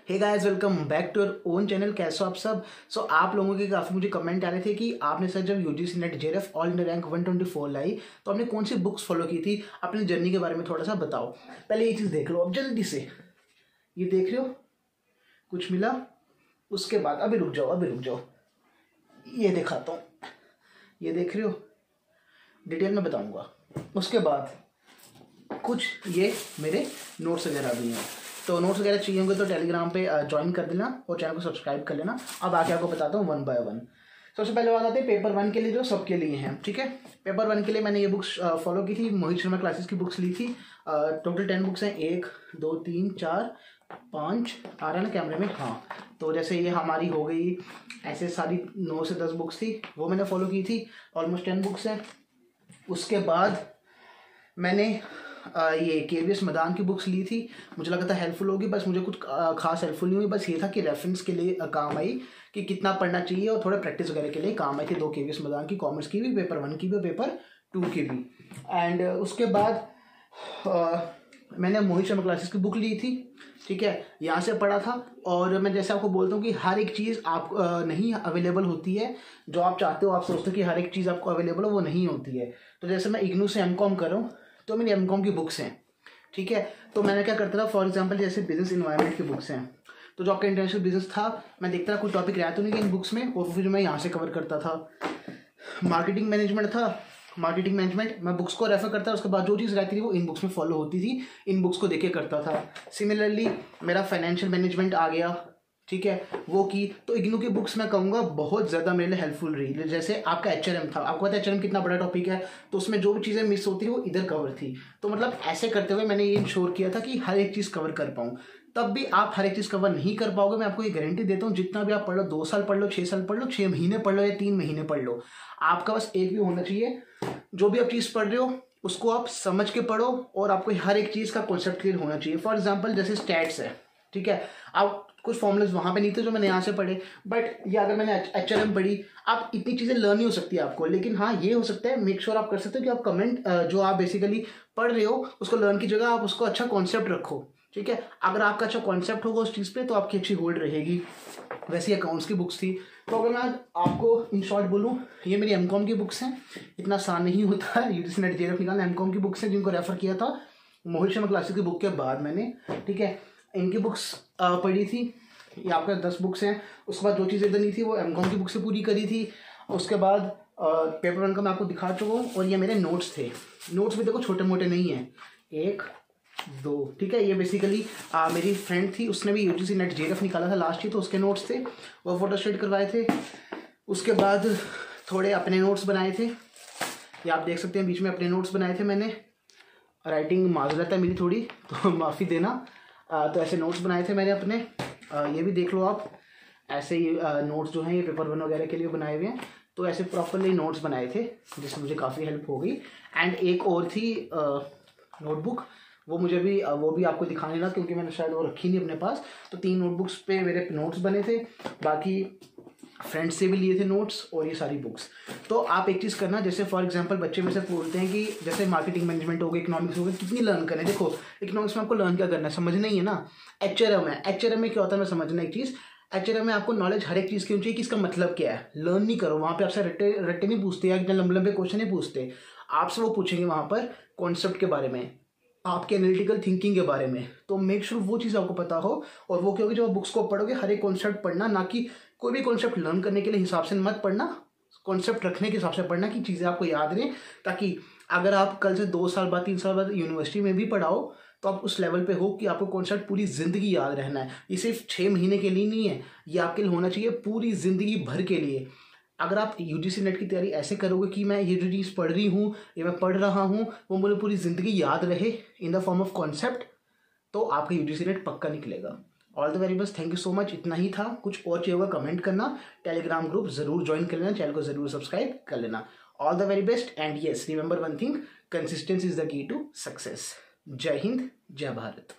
Hey guys, welcome back to your own channel. कैसे हो आप सब। आप लोगों के काफ़ी मुझे कमेंट आ रहे थे कि आपने सर जब UGC net JRF all India rank 124 लाई तो आपने कौन सी बुक्स फॉलो की थी, अपनी जर्नी के बारे में थोड़ा सा बताओ। पहले ये चीज़ देख लो अब जल्दी से। ये देख रहे हो, कुछ मिला? उसके बाद अभी रुक जाओ, ये दिखाता हूँ। ये देख रहे हो, डिटेल में बताऊँगा। उसके बाद कुछ ये मेरे नोट्स वगैरह भी हैं, तो नोट्स वगैरह चाहिए होंगे तो टेलीग्राम पे ज्वाइन कर देना और चैनल को सब्सक्राइब कर लेना। अब आके आपको बताता हूँ 1 बाय 1। सबसे पहले बात आती है पेपर 1 के लिए, जो सबके लिए हैं। ठीक है, पेपर 1 के लिए मैंने ये बुक्स फॉलो की थी। मोहित शर्मा क्लासेस की बुक्स ली थी। टोटल 10 बुक्स हैं। 1 2 3 4 5 आ रहा है ना कैमरे में? हाँ, तो जैसे ये हमारी हो गई, ऐसे सारी 9 से 10 बुक्स थी, वो मैंने फॉलो की थी। ऑलमोस्ट 10 बुक्स हैं। उसके बाद मैंने ये केवीएस मदान की बुक्स ली थी। मुझे लगा था हेल्पफुल होगी, बस मुझे कुछ खास हेल्पफुल नहीं हुई। बस ये था कि रेफरेंस के लिए काम आई कि कितना पढ़ना चाहिए, और थोड़ा प्रैक्टिस वगैरह के लिए काम आई थी। 2 केवीएस मदान की, कॉमर्स की भी, पेपर 1 की भी, पेपर 2 की भी। एंड उसके बाद मैंने मोहित शर्मा क्लासेस की बुक ली थी। ठीक है, यहाँ से पढ़ा था। और मैं जैसे आपको बोलता हूँ कि हर एक चीज़ आप नहीं अवेलेबल होती है। जो आप चाहते हो, आप सोचते हो कि हर एक चीज़ आपको अवेलेबल हो, वो नहीं होती है। तो जैसे मैं इग्नू से एमकॉम कर रहा हूँ, तो मेरी एमकॉम की बुक्स हैं। ठीक है, तो मैंने क्या करता था, फॉर एग्जांपल जैसे बिजनेस इन्वायरमेंट की बुक्स हैं, तो जो आपका इंटरनेशनल बिजनेस था, मैं देखता था कुछ टॉपिक रहता नहीं इन बुक्स में, और फिर मैं यहाँ से कवर करता था। मार्केटिंग मैनेजमेंट था, मार्केटिंग मैनेजमेंट मैं बुक्स को रेफर करता था। उसके बाद जो चीज़ रहती थी वो इन बुक्स में फॉलो होती थी, इन बुक्स को देख के करता था। सिमिलरली मेरा फाइनेंशियल मैनेजमेंट आ गया। ठीक है, वो की तो इग्नू की बुक्स मैं कहूँगा बहुत ज़्यादा मेरे लिए हेल्पफुल रही। जैसे आपका एचआरएम था, आपको पता है एचआरएम कितना बड़ा टॉपिक है, तो उसमें जो भी चीज़ें मिस होती है वो इधर कवर थी। तो मतलब ऐसे करते हुए मैंने ये इंश्योर किया था कि हर एक चीज़ कवर कर पाऊँ। तब भी आप हर एक चीज़ कवर नहीं कर पाओगे, मैं आपको ये गारंटी देता हूँ। जितना भी आप पढ़ लो, 2 साल पढ़ लो, 6 साल पढ़ लो, 6 महीने पढ़ लो या 3 महीने पढ़ लो, आपका बस एक भी होना चाहिए, जो भी आप चीज़ पढ़ रहे हो उसको आप समझ के पढ़ो, और आपको हर एक चीज़ का कॉन्सेप्ट क्लियर होना चाहिए। फॉर एग्जाम्पल जैसे स्टैट्स है, ठीक है, आप कुछ फॉर्मूलेस वहाँ पे नहीं थे जो मैंने यहाँ से पढ़े, बट ये अगर मैंने एचआरएम पढ़ी, आप इतनी चीज़ें लर्न नहीं हो सकती आपको। लेकिन हाँ, ये हो सकता है, मेक श्योर आप कर सकते हो कि आप कमेंट जो आप बेसिकली पढ़ रहे हो उसको लर्न की जगह आप उसको अच्छा कॉन्सेप्ट रखो। ठीक है, अगर आपका अच्छा कॉन्सेप्ट होगा उस चीज़ पे तो आपकी अच्छी होल्ड रहेगी। वैसे अकाउंट्स की बुक्स थी। तो अगर मैं आपको इन शॉर्ट बोलूँ, ये मेरी एमकॉम की बुक्स हैं। इतना आसान नहीं होता है यूजीसी नेट जेआरएफ निकालना। एमकॉम की बुक्स हैं जिनको रेफर किया था मोहित शर्मा क्लासेस की बुक के बाद मैंने। ठीक है, इनकी बुक्स पढ़ी थी। ये आपका 10 बुक्स हैं। उसके बाद जो चीज़ें इधर नहीं थी वो एमकॉम की बुक से पूरी करी थी। उसके बाद पेपर 1 का मैं आपको दिखा चुका हूँ। और ये मेरे नोट्स थे। नोट्स भी देखो छोटे मोटे नहीं हैं, 1 2। ठीक है, ये बेसिकली मेरी फ्रेंड थी, उसने भी यूजीसी नेट जेआरएफ निकाला था लास्ट ईयर, तो उसके नोट्स थे, वो फोटो स्टेट करवाए थे। उसके बाद थोड़े अपने नोट्स बनाए थे, ये आप देख सकते हैं, बीच में अपने नोट्स बनाए थे मैंने। राइटिंग माजरत है मेरी थोड़ी, तो माफ़ी देना। तो ऐसे नोट्स बनाए थे मैंने अपने। ये भी देख लो आप, ऐसे ही नोट्स जो हैं ये पेपर 1 वगैरह के लिए बनाए हुए हैं। तो ऐसे प्रॉपरली नोट्स बनाए थे जिसमें मुझे काफ़ी हेल्प हो गई। एंड एक और थी नोटबुक, वो मुझे भी वो भी आपको दिखाने ना, क्योंकि मैंने शायद वो रखी नहीं अपने पास। तो 3 नोटबुक्स पे मेरे नोट्स बने थे, बाकी फ्रेंड्स से भी लिए थे नोट्स, और ये सारी बुक्स। तो आप एक चीज़ करना, जैसे फॉर एग्जांपल बच्चे में से बोलते हैं कि जैसे मार्केटिंग मैनेजमेंट हो गया, इकोनॉमिक्स हो गया, कितनी लर्न करें। देखो, इकोनॉमिक्स में आपको लर्न क्या करना है, समझना ही है ना। एचआरएम है, एचआरएम में क्या होता है, मैं समझना एक चीज़। एचआरएम में आपको नॉलेज हर एक चीज़ की होनी चाहिए कि इसका मतलब क्या है। लर्न नहीं करो, वहाँ पे आपसे रट्टे नहीं पूछते या इतने लंबे लंबे क्वेश्चन नहीं पूछते। आपसे वो पूछेंगे वहाँ पर कॉन्सेप्ट के बारे में, आपके एनालिटिकल थिंकिंग के बारे में। तो मेक श्योर वो चीज़ आपको पता हो। और वो क्योंकि जब आप बुक्स को पढ़ोगे, हर एक कॉन्सेप्ट पढ़ना, ना कि कोई भी कॉन्सेप्ट लर्न करने के लिए हिसाब से मत पढ़ना, कॉन्सेप्ट रखने के हिसाब से पढ़ना कि चीज़ें आपको याद रहें, ताकि अगर आप कल से 2 साल बाद 3 साल बाद यूनिवर्सिटी में भी पढ़ाओ तो आप उस लेवल पे हो कि आपको कॉन्सेप्ट पूरी ज़िंदगी याद रहना है। ये सिर्फ 6 महीने के लिए नहीं है, ये आपके लिए होना चाहिए पूरी ज़िंदगी भर के लिए। अगर आप यूजीसी नेट की तैयारी ऐसे करोगे कि मैं ये जो चीज़ पढ़ रही हूँ, ये मैं पढ़ रहा हूँ, वो मुझे पूरी ज़िंदगी याद रहे in the form of concept, तो आपका यूजीसी नेट पक्का निकलेगा। All the very best, thank you so much. इतना ही था, कुछ और चाहिए होगा कमेंट करना। टेलीग्राम ग्रुप जरूर ज्वाइन कर लेना, चैनल को जरूर सब्सक्राइब कर लेना। All the very best, and yes, remember one thing, consistency is the key to success. जय हिंद, जय भारत।